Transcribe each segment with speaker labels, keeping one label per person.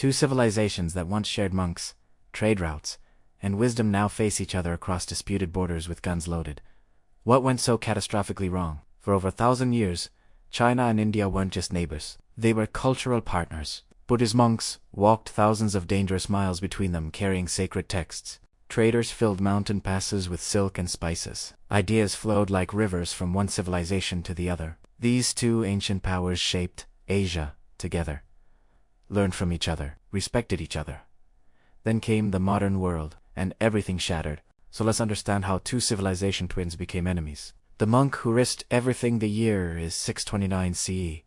Speaker 1: Two civilizations that once shared monks, trade routes, and wisdom now face each other across disputed borders with guns loaded. What went so catastrophically wrong? For over 1,000 years, China and India weren't just neighbors. They were cultural partners. Buddhist monks walked thousands of dangerous miles between them carrying sacred texts. Traders filled mountain passes with silk and spices. Ideas flowed like rivers from one civilization to the other. These two ancient powers shaped Asia together, learned from each other, respected each other. Then came the modern world, and everything shattered. So let's understand how two civilization twins became enemies. The monk who risked everything. The year is 629 CE.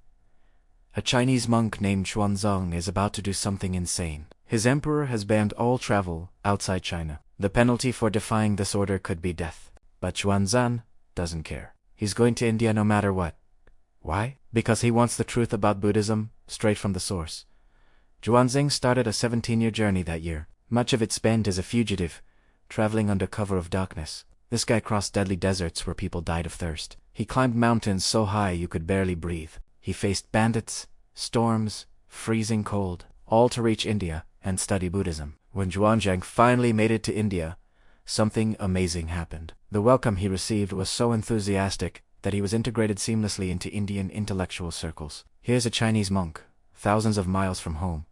Speaker 1: A Chinese monk named Xuanzang is about to do something insane. His emperor has banned all travel outside China. The penalty for defying this order could be death. But Xuanzang doesn't care. He's going to India no matter what. Why? Because he wants the truth about Buddhism straight from the source. Xuanzang started a 17-year journey that year. Much of it spent as a fugitive, traveling under cover of darkness. This guy crossed deadly deserts where people died of thirst. He climbed mountains so high you could barely breathe. He faced bandits, storms, freezing cold, all to reach India and study Buddhism. When Xuanzang finally made it to India, something amazing happened. The welcome he received was so enthusiastic that he was integrated seamlessly into Indian intellectual circles. Here's a Chinese monk, thousands of miles from home,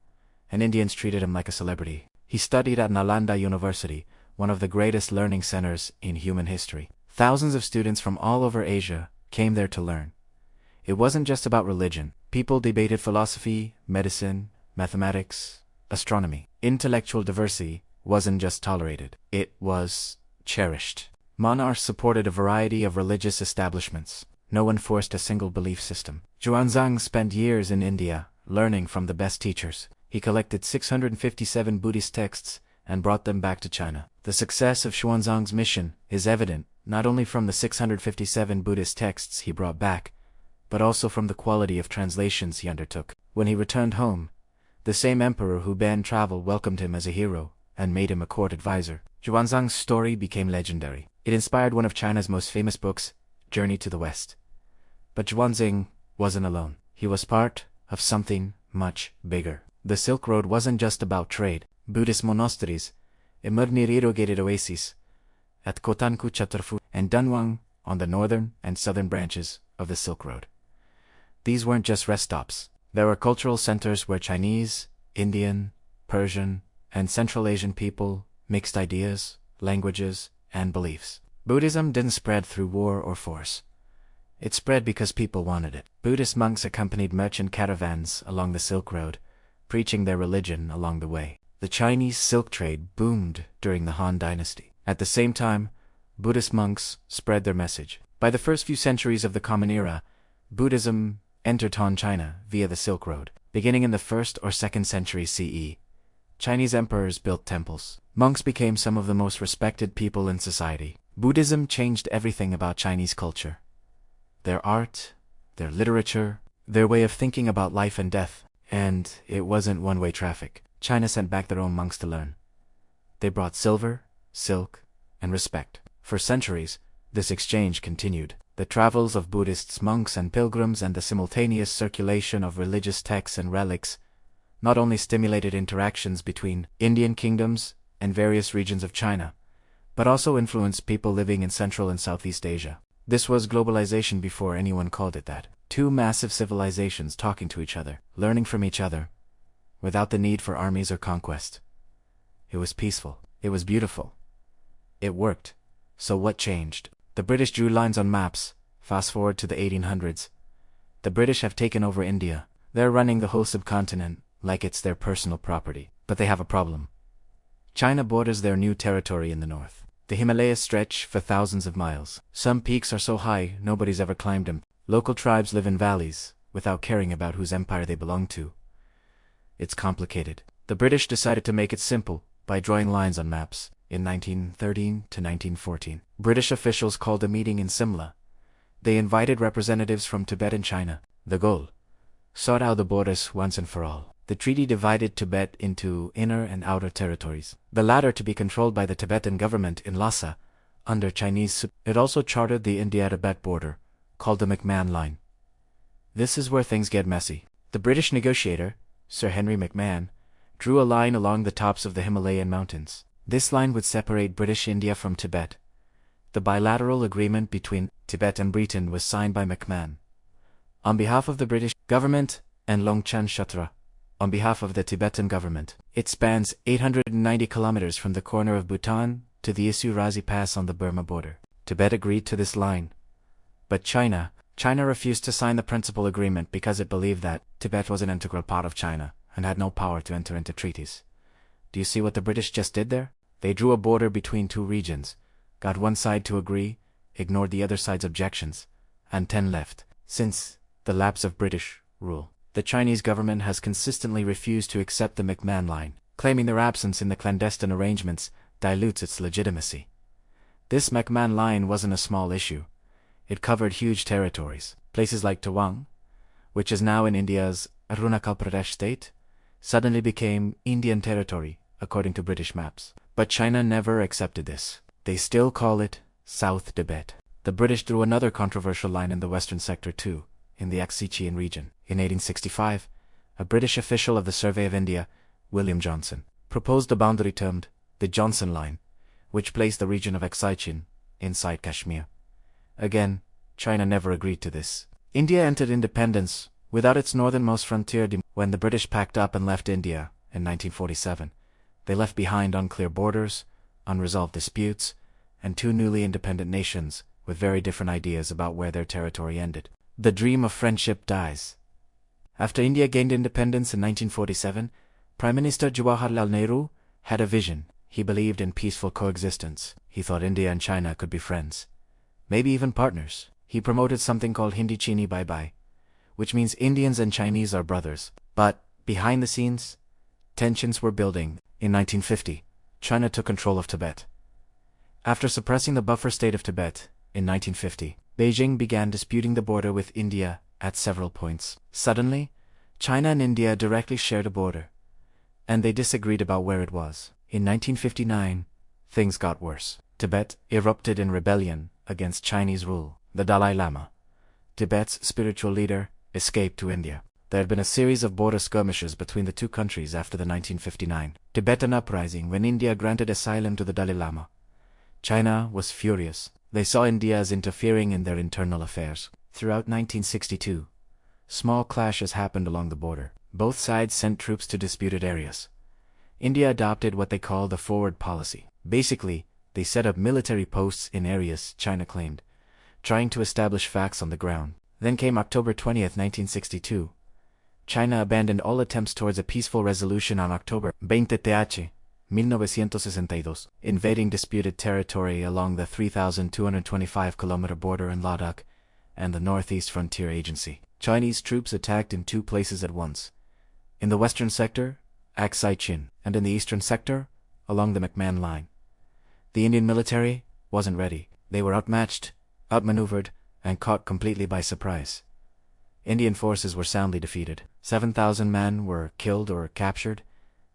Speaker 1: and Indians treated him like a celebrity. He studied at Nalanda University, one of the greatest learning centers in human history. Thousands of students from all over Asia came there to learn. It wasn't just about religion. People debated philosophy, medicine, mathematics, astronomy. Intellectual diversity wasn't just tolerated, it was cherished. Monarchs supported a variety of religious establishments. No one forced a single belief system. Xuanzang spent years in India, learning from the best teachers. He collected 657 Buddhist texts and brought them back to China. The success of Xuanzang's mission is evident not only from the 657 Buddhist texts he brought back, but also from the quality of translations he undertook. When he returned home, the same emperor who banned travel welcomed him as a hero and made him a court advisor. Xuanzang's story became legendary. It inspired one of China's most famous books, Journey to the West. But Xuanzang wasn't alone. He was part of something much bigger. The Silk Road wasn't just about trade. Buddhist monasteries emerged near irrigated oases at Khotanku Chaturfu and Dunhuang on the northern and southern branches of the Silk Road. These weren't just rest stops. There were cultural centers where Chinese, Indian, Persian, and Central Asian people mixed ideas, languages, and beliefs. Buddhism didn't spread through war or force. It spread because people wanted it. Buddhist monks accompanied merchant caravans along the Silk Road, preaching their religion along the way. The Chinese silk trade boomed during the Han Dynasty. At the same time, Buddhist monks spread their message. By the first few centuries of the Common Era, Buddhism entered Han China via the Silk Road. Beginning in the 1st or 2nd century CE, Chinese emperors built temples. Monks became some of the most respected people in society. Buddhism changed everything about Chinese culture. Their art, their literature, their way of thinking about life and death. And it wasn't one-way traffic. China sent back their own monks to learn. They brought silver, silk, and respect. For centuries, this exchange continued. The travels of Buddhists, monks, and pilgrims and the simultaneous circulation of religious texts and relics not only stimulated interactions between Indian kingdoms and various regions of China, but also influenced people living in Central and Southeast Asia. This was globalization before anyone called it that. Two massive civilizations talking to each other, learning from each other, without the need for armies or conquest. It was peaceful. It was beautiful. It worked. So what changed? The British drew lines on maps. Fast forward to the 1800s. The British have taken over India. They're running the whole subcontinent like it's their personal property. But they have a problem. China borders their new territory in the north. The Himalayas stretch for thousands of miles. Some peaks are so high nobody's ever climbed them. Local tribes live in valleys, without caring about whose empire they belong to. It's complicated. The British decided to make it simple by drawing lines on maps. In 1913 to 1914, British officials called a meeting in Simla. They invited representatives from Tibet and China. The goal: sort out the borders once and for all. The treaty divided Tibet into inner and outer territories, the latter to be controlled by the Tibetan government in Lhasa, under Chinese. It also charted the India-Tibet border, called the McMahon Line. This is where things get messy. The British negotiator, Sir Henry McMahon, drew a line along the tops of the Himalayan mountains. This line would separate British India from Tibet. The bilateral agreement between Tibet and Britain was signed by McMahon on behalf of the British government and Longchan Shatra on behalf of the Tibetan government. It spans 890 kilometers from the corner of Bhutan to the Issu-Razi Pass on the Burma border. Tibet agreed to this line, but China refused to sign the principal agreement because it believed that Tibet was an integral part of China and had no power to enter into treaties. Do you see what the British just did there? They drew a border between two regions, got one side to agree, ignored the other side's objections, and 10 left. Since the lapse of British rule, the Chinese government has consistently refused to accept the McMahon line, claiming their absence in the clandestine arrangements dilutes its legitimacy. This McMahon line wasn't a small issue. It covered huge territories. Places like Tawang, which is now in India's Arunachal Pradesh state, suddenly became Indian territory, according to British maps. But China never accepted this. They still call it South Tibet. The British drew another controversial line in the western sector too, in the Axichian region. In 1865, a British official of the Survey of India, William Johnson, proposed a boundary termed the Johnson Line, which placed the region of Axichian inside Kashmir. Again, China never agreed to this. India entered independence without its northernmost frontier. When the British packed up and left India in 1947, they left behind unclear borders, unresolved disputes, and two newly independent nations with very different ideas about where their territory ended. The dream of friendship dies. After India gained independence in 1947, Prime Minister Jawaharlal Nehru had a vision. He believed in peaceful coexistence. He thought India and China could be friends, maybe even partners. He promoted something called Hindi Chini Bye Bye, which means Indians and Chinese are brothers. But, behind the scenes, tensions were building. In 1950, China took control of Tibet. After suppressing the buffer state of Tibet, in 1950, Beijing began disputing the border with India at several points. Suddenly, China and India directly shared a border, and they disagreed about where it was. In 1959, things got worse. Tibet erupted in rebellion against Chinese rule. The Dalai Lama, Tibet's spiritual leader, escaped to India. There had been a series of border skirmishes between the two countries after the 1959 Tibetan uprising when India granted asylum to the Dalai Lama. China was furious. They saw India as interfering in their internal affairs. Throughout 1962, small clashes happened along the border. Both sides sent troops to disputed areas. India adopted what they call the forward policy. Basically, they set up military posts in areas China claimed, trying to establish facts on the ground. Then came October 20, 1962. China abandoned all attempts towards a peaceful resolution on October 20, 1962, invading disputed territory along the 3,225-kilometer border in Ladakh and the Northeast Frontier Agency. Chinese troops attacked in two places at once. In the western sector, Axichian, and in the eastern sector, along the McMahon Line. The Indian military wasn't ready. They were outmatched, outmaneuvered, and caught completely by surprise. Indian forces were soundly defeated. 7,000 men were killed or captured,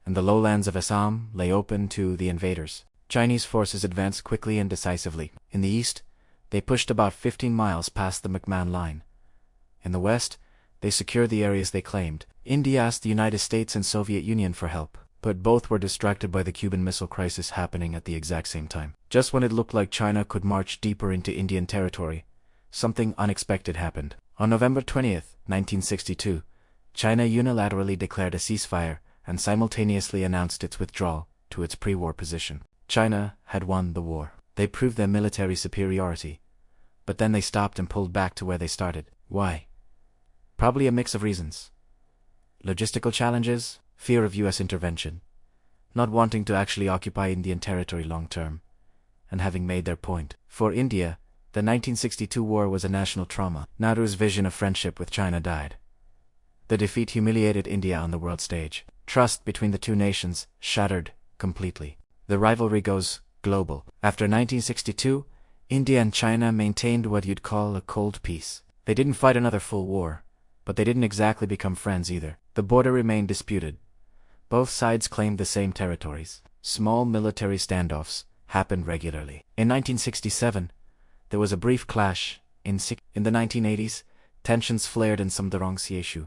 Speaker 1: and the lowlands of Assam lay open to the invaders. Chinese forces advanced quickly and decisively. In the east, they pushed about 15 miles past the McMahon Line. In the west, they secured the areas they claimed. India asked the United States and Soviet Union for help, but both were distracted by the Cuban Missile Crisis happening at the exact same time. Just when it looked like China could march deeper into Indian territory, something unexpected happened. On November 20, 1962, China unilaterally declared a ceasefire and simultaneously announced its withdrawal to its pre-war position. China had won the war. They proved their military superiority, but then they stopped and pulled back to where they started. Why? Probably a mix of reasons. Logistical challenges, fear of US intervention, not wanting to actually occupy Indian territory long term, and having made their point. For India, the 1962 war was a national trauma. Nehru's vision of friendship with China died. The defeat humiliated India on the world stage. Trust between the two nations shattered completely. The rivalry goes global. After 1962, India and China maintained what you'd call a cold peace. They didn't fight another full war, but they didn't exactly become friends either. The border remained disputed. Both sides claimed the same territories. Small military standoffs happened regularly. In 1967, there was a brief clash. In the 1980s, tensions flared in some Darong issue,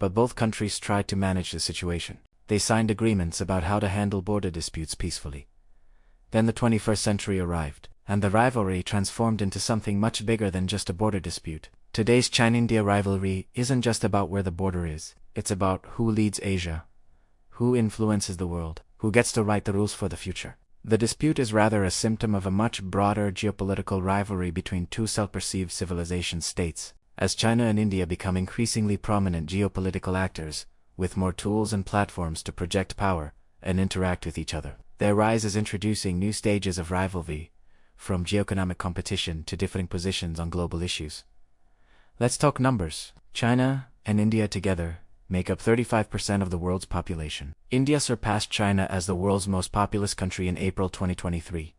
Speaker 1: but both countries tried to manage the situation. They signed agreements about how to handle border disputes peacefully. Then the 21st century arrived, and the rivalry transformed into something much bigger than just a border dispute. Today's China-India rivalry isn't just about where the border is, it's about who leads Asia, who influences the world, who gets to write the rules for the future. The dispute is rather a symptom of a much broader geopolitical rivalry between two self-perceived civilization states. As China and India become increasingly prominent geopolitical actors, with more tools and platforms to project power and interact with each other, their rise is introducing new stages of rivalry, from geoeconomic competition to differing positions on global issues. Let's talk numbers. China and India together make up 35% of the world's population. India surpassed China as the world's most populous country in April 2023.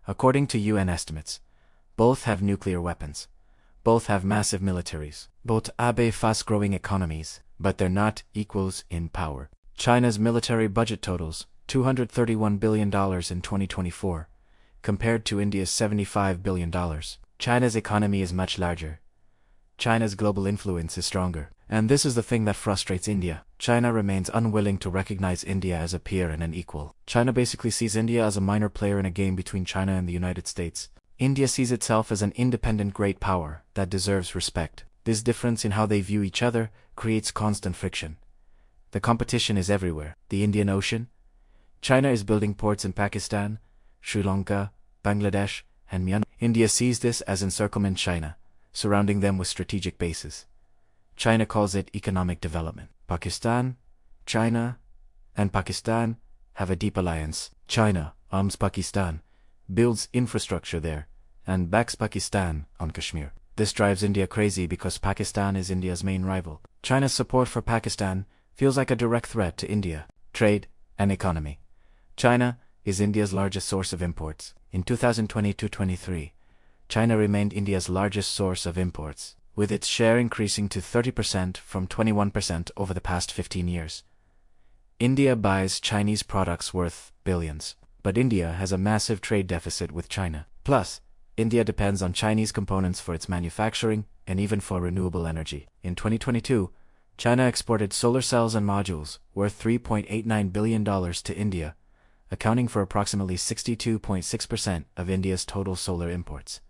Speaker 1: According to UN estimates, both have nuclear weapons. Both have massive militaries. Both have fast-growing economies, but they're not equals in power. China's military budget totals $231 billion in 2024, compared to India's $75 billion. China's economy is much larger. China's global influence is stronger. And this is the thing that frustrates India. China remains unwilling to recognize India as a peer and an equal. China basically sees India as a minor player in a game between China and the United States. India sees itself as an independent great power that deserves respect. This difference in how they view each other creates constant friction. The competition is everywhere. The Indian Ocean. China is building ports in Pakistan, Sri Lanka, Bangladesh, and Myanmar. India sees this as encirclement China, surrounding them with strategic bases. China calls it economic development. Pakistan, China, and Pakistan have a deep alliance. China arms Pakistan, builds infrastructure there, and backs Pakistan on Kashmir. This drives India crazy because Pakistan is India's main rival. China's support for Pakistan feels like a direct threat to India, trade, and economy. China is India's largest source of imports. In 2022-23, China remained India's largest source of imports, with its share increasing to 30% from 21% over the past 15 years. India buys Chinese products worth billions, but India has a massive trade deficit with China. Plus, India depends on Chinese components for its manufacturing and even for renewable energy. In 2022, China exported solar cells and modules worth $3.89 billion to India, accounting for approximately 62.6% of India's total solar imports.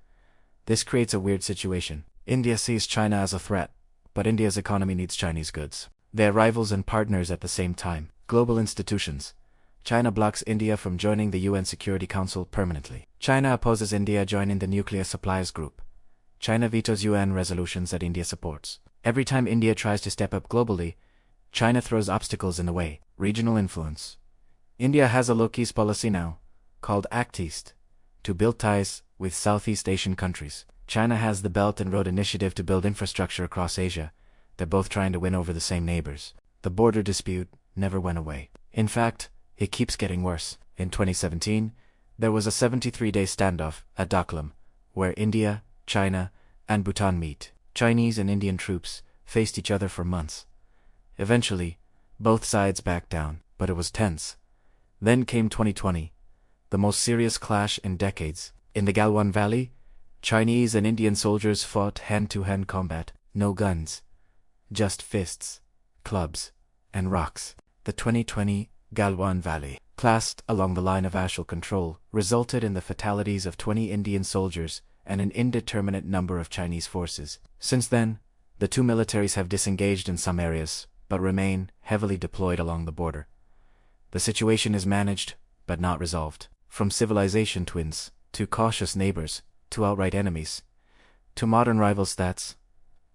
Speaker 1: This creates a weird situation. India sees China as a threat, but India's economy needs Chinese goods. They are rivals and partners at the same time. Global institutions. China blocks India from joining the UN Security Council permanently. China opposes India joining the Nuclear Suppliers Group. China vetoes UN resolutions that India supports. Every time India tries to step up globally, China throws obstacles in the way. Regional influence. India has a low-key policy now, called Act East, to build ties with Southeast Asian countries. China has the Belt and Road Initiative to build infrastructure across Asia. They're both trying to win over the same neighbors. The border dispute never went away. In fact, it keeps getting worse. In 2017, there was a 73-day standoff at Doklam, where India, China, and Bhutan meet. Chinese and Indian troops faced each other for months. Eventually, both sides backed down, but it was tense. Then came 2020, the most serious clash in decades. In the Galwan Valley, Chinese and Indian soldiers fought hand-to-hand combat. No guns, just fists, clubs, and rocks. The 2020 Galwan Valley, classed along the line of actual control, resulted in the fatalities of 20 Indian soldiers and an indeterminate number of Chinese forces. Since then, the two militaries have disengaged in some areas, but remain heavily deployed along the border. The situation is managed, but not resolved. From civilization twins, to cautious neighbors, to outright enemies, to modern rival states,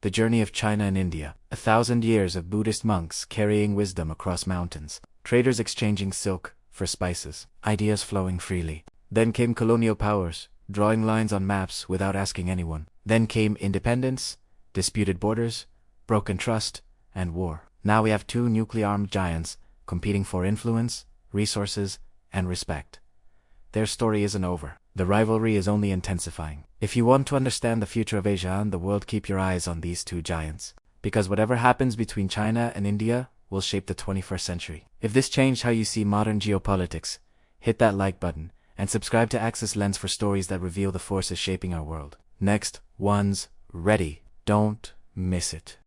Speaker 1: the journey of China and India, 1,000 years of Buddhist monks carrying wisdom across mountains, traders exchanging silk for spices, ideas flowing freely. Then came colonial powers, drawing lines on maps without asking anyone. Then came independence, disputed borders, broken trust, and war. Now we have two nuclear-armed giants competing for influence, resources, and respect. Their story isn't over. The rivalry is only intensifying. If you want to understand the future of Asia and the world, keep your eyes on these two giants. Because whatever happens between China and India will shape the 21st century. If this changed how you see modern geopolitics, hit that like button, and subscribe to Axis Lens for stories that reveal the forces shaping our world. Next one's ready. Don't miss it.